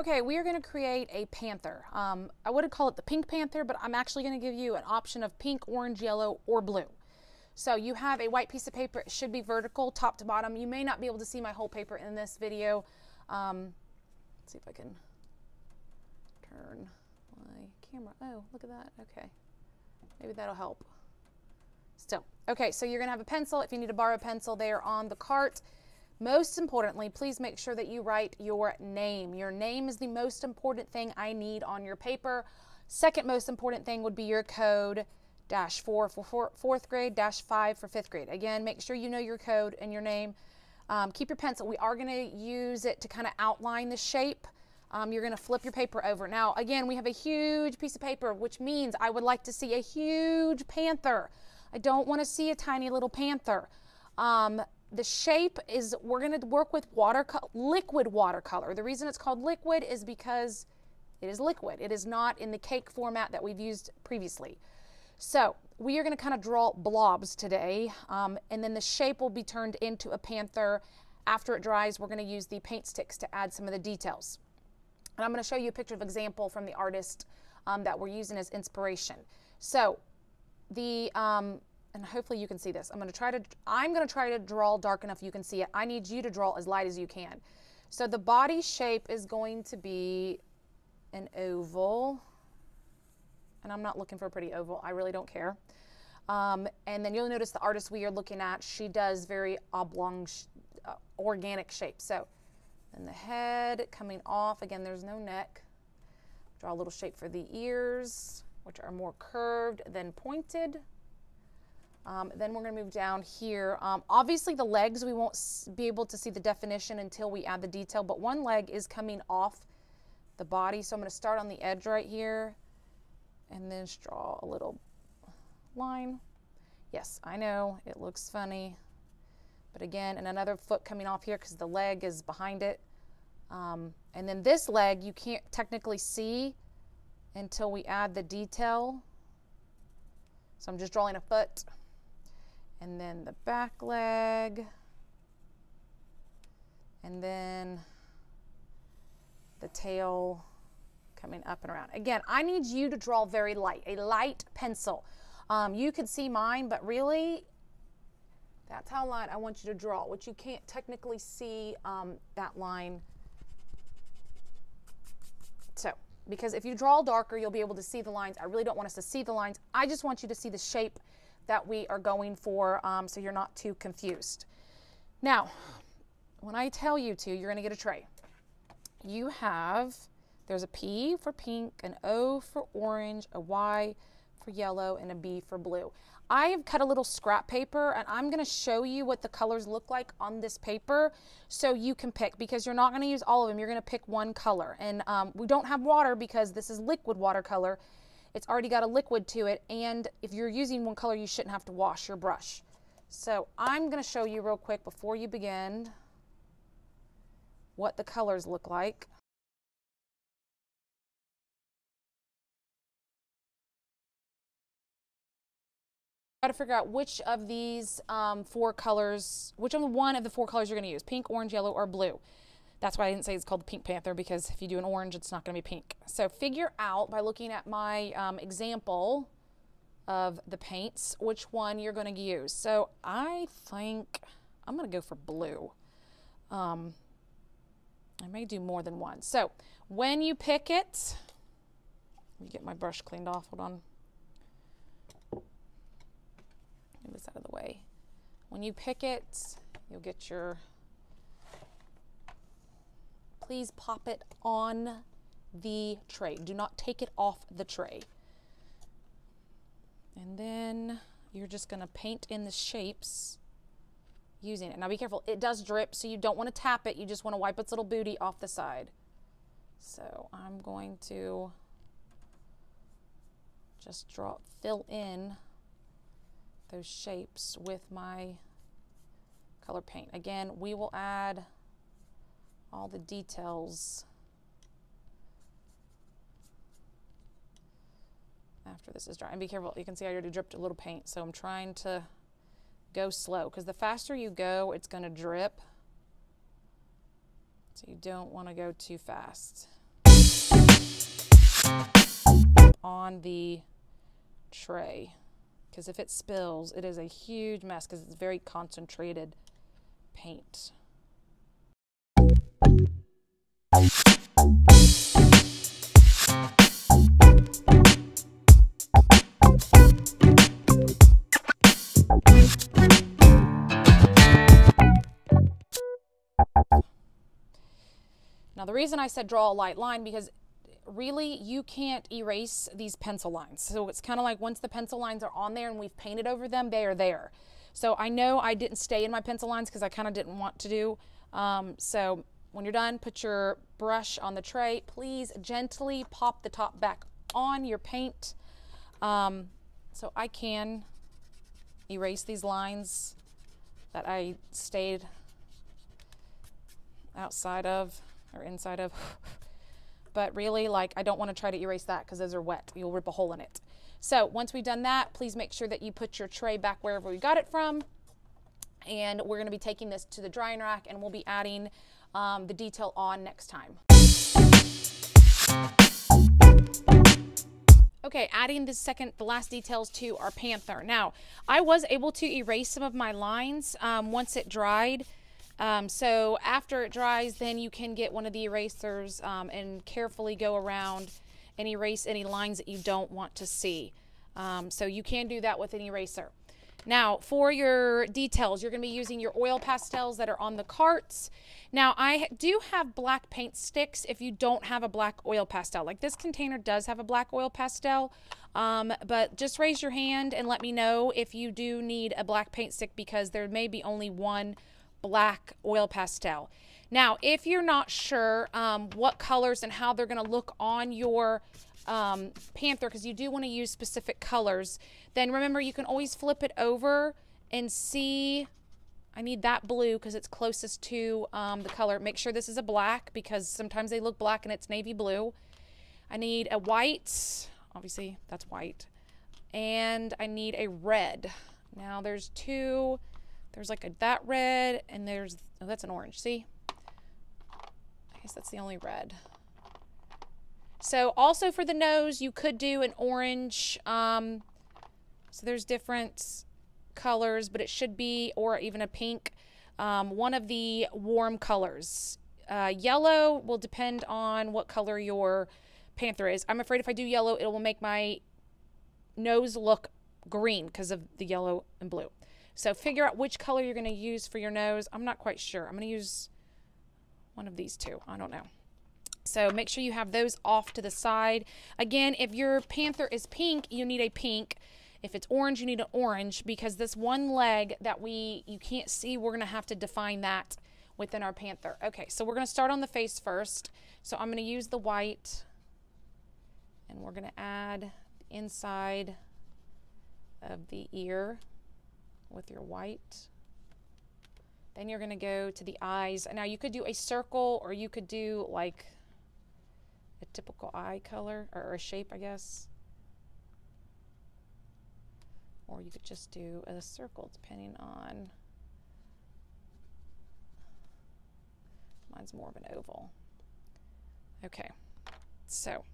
Okay, we are going to create a panther. I would call it the pink panther, but I'm actually going to give you an option of pink, orange, yellow, or blue. So you have a white piece of paper. It should be vertical, top to bottom. You may not be able to see my whole paper in this video. Let's see if I can turn my camera. Oh, look at that. Okay, maybe that'll help. Still. Okay, so you're going to have a pencil. If you need to borrow a pencil, they are on the cart. Most importantly, please make sure that you write your name. Your name is the most important thing I need on your paper. Second most important thing would be your code -4 for fourth grade, -5 for fifth grade. Again, make sure you know your code and your name. Keep your pencil. We are going to use it to kind of outline the shape. You're going to flip your paper over. Now, again, we have a huge piece of paper, which means I would like to see a huge panther. I don't want to see a tiny little panther. The shape is, we're going to work with liquid watercolor. The reason it's called liquid is because it is liquid. It is not in the cake format that we've used previously. So we are going to kind of draw blobs today, and then the shape will be turned into a panther. After it dries, we're going to use the paint sticks to add some of the details. And I'm going to show you a picture of example from the artist that we're using as inspiration. So the and hopefully you can see this. I'm going to try to draw dark enough you can see it. I need you to draw as light as you can. So the body shape is going to be an oval. And I'm not looking for a pretty oval. I really don't care. And then you'll notice the artist we are looking at, she does very oblong, organic shapes. So then the head coming off. Again, there's no neck. Draw a little shape for the ears, which are more curved than pointed. Then we're going to move down here. Obviously the legs, we won't be able to see the definition until we add the detail, but one leg is coming off the body. So I'm going to start on the edge right here and then just draw a little line. Yes, I know it looks funny, but again, and another foot coming off here because the leg is behind it. And then this leg you can't technically see until we add the detail. So I'm just drawing a foot. And then the back leg, and then the tail coming up and around. Again, I need you to draw very light, a light pencil. You could see mine, but really, that's how light I want you to draw, which you can't technically see that line. So, because if you draw darker, you'll be able to see the lines. I really don't want us to see the lines. I just want you to see the shape that we are going for, so you're not too confused. Now, when I tell you to, you're going to get a tray. You have, there's a P for pink, an O for orange, a Y for yellow, and a B for blue. I have cut a little scrap paper, and I'm going to show you what the colors look like on this paper so you can pick, because you're not going to use all of them. You're going to pick one color. And we don't have water because this is liquid watercolor. It's already got a liquid to it, and if you're using one color, you shouldn't have to wash your brush. So I'm going to show you real quick before you begin what the colors look like. Try to figure out which of these four colors, which one of the four colors you're going to use, pink, orange, yellow, or blue. That's why I didn't say it's called the Pink Panther, because if you do an orange, it's not going to be pink. So figure out by looking at my example of the paints, which one you're going to use. So I think I'm going to go for blue. I may do more than one. So when you pick it, let me get my brush cleaned off. Hold on. Get this out of the way. When you pick it, you'll get your... Please pop it on the tray. Do not take it off the tray. And then you're just going to paint in the shapes using it. Now be careful. It does drip, so you don't want to tap it. You just want to wipe its little booty off the side. So I'm going to just fill in those shapes with my color paint. Again, we will add all the details after this is dry. And be careful, you can see I already dripped a little paint, so I'm trying to go slow, because the faster you go, it's going to drip. So you don't want to go too fast. on the tray, because if it spills, it is a huge mess because it's very concentrated paint. Now the reason I said draw a light line, because really you can't erase these pencil lines. So it's kind of like once the pencil lines are on there and we've painted over them, they are there. So I know I didn't stay in my pencil lines because I kind of didn't want to do. So when you're done, put your brush on the tray. Please gently pop the top back on your paint. So I can erase these lines that I stayed outside of or inside of. But really, like, I don't want to try to erase that because those are wet. You'll rip a hole in it. So once we've done that, please make sure that you put your tray back wherever we got it from. And we're going to be taking this to the drying rack, and we'll be adding the detail on next time. Okay, adding the last details to our Panther. Now, I was able to erase some of my lines once it dried. So after it dries, then you can get one of the erasers and carefully go around and erase any lines that you don't want to see. So you can do that with an eraser. Now, for your details, you're going to be using your oil pastels that are on the carts. Now, I do have black paint sticks if you don't have a black oil pastel. Like this container does have a black oil pastel, but just raise your hand and let me know if you do need a black paint stick, because there may be only one black oil pastel. Now, if you're not sure what colors and how they're going to look on your Panther, because you do want to use specific colors, then remember you can always flip it over and see. I need that blue because it's closest to the color. Make sure this is a black because sometimes they look black and it's navy blue. I need a white, obviously that's white, and I need a red. Now there's two. There's like that red, and there's, oh, that's an orange. See? I guess that's the only red. So also for the nose, you could do an orange. So there's different colors, but it should be, or even a pink, one of the warm colors. Yellow will depend on what color your Panther is. I'm afraid if I do yellow, it will make my nose look green because of the yellow and blue. So figure out which color you're going to use for your nose. I'm not quite sure. I'm going to use one of these two. I don't know. So make sure you have those off to the side. Again, if your Panther is pink, you need a pink. If it's orange, you need an orange, because this one leg that you can't see, we're going to have to define that within our Panther. Okay, so we're going to start on the face first. So I'm going to use the white, and we're going to add the inside of the ear with your white. Then you're going to go to the eyes. Now you could do a circle, or you could do like a typical eye color or a shape, I guess. Or you could just do a circle depending on, mine's more of an oval. Okay, so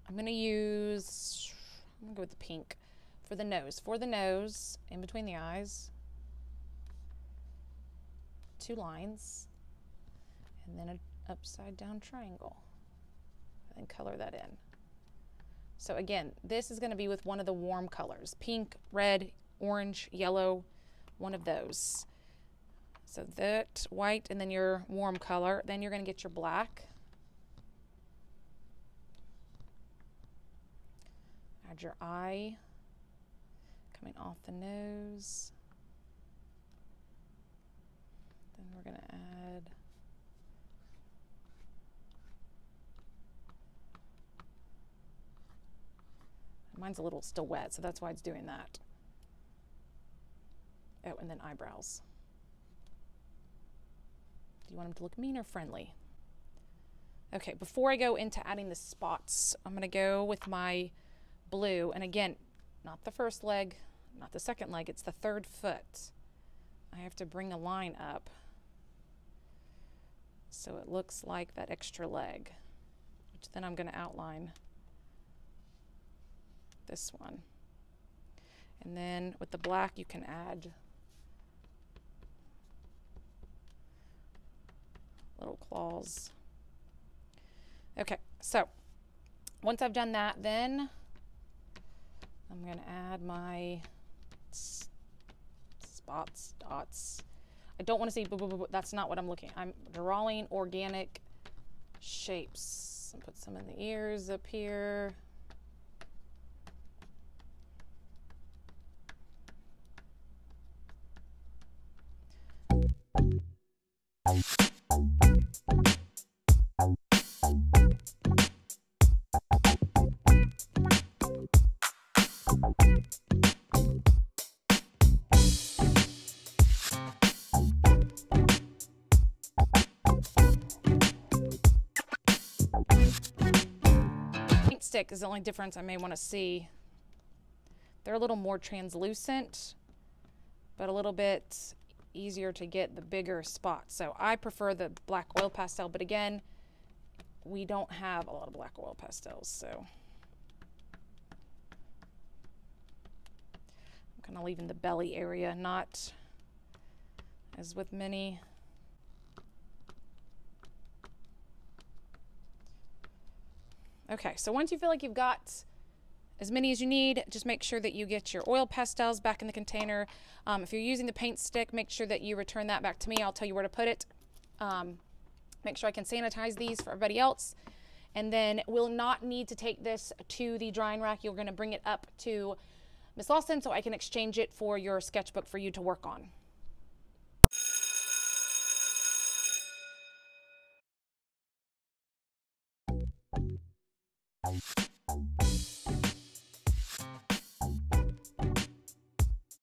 I'm going to go with the pink. For the nose. For the nose, in between the eyes, 2 lines, and then an upside down triangle, and color that in. So again, this is going to be with one of the warm colors, pink, red, orange, yellow, one of those. So that white, and then your warm color. Then you're going to get your black. Add your eye. Coming off the nose. Then we're going to add mine's a little still wet, so that's why it's doing that. Oh, and then eyebrows. Do you want them to look mean or friendly? Okay, before I go into adding the spots, I'm going to go with my blue, and again, not the first leg, not the second leg, it's the third foot. I have to bring a line up so it looks like that extra leg, Then I'm going to outline this one. And then with the black, you can add little claws. Okay, so once I've done that, then I'm going to add my spots, dots. I don't want to see, that's not what I'm looking at. I'm drawing organic shapes. I'll put some in the ears up here. Paint stick is the only difference I may want to see. They're a little more translucent, but a little bit easier to get the bigger spots. So I prefer the black oil pastel, but again, we don't have a lot of black oil pastels, so I'm kind of leaving the belly area, not as with many. Okay, so once you feel like you've got as many as you need, just make sure that you get your oil pastels back in the container. If you're using the paint stick, make sure that you return that back to me. I'll tell you where to put it. Make sure I can sanitize these for everybody else. And then we'll not need to take this to the drying rack. You're going to bring it up to Miss Lawson so I can exchange it for your sketchbook for you to work on.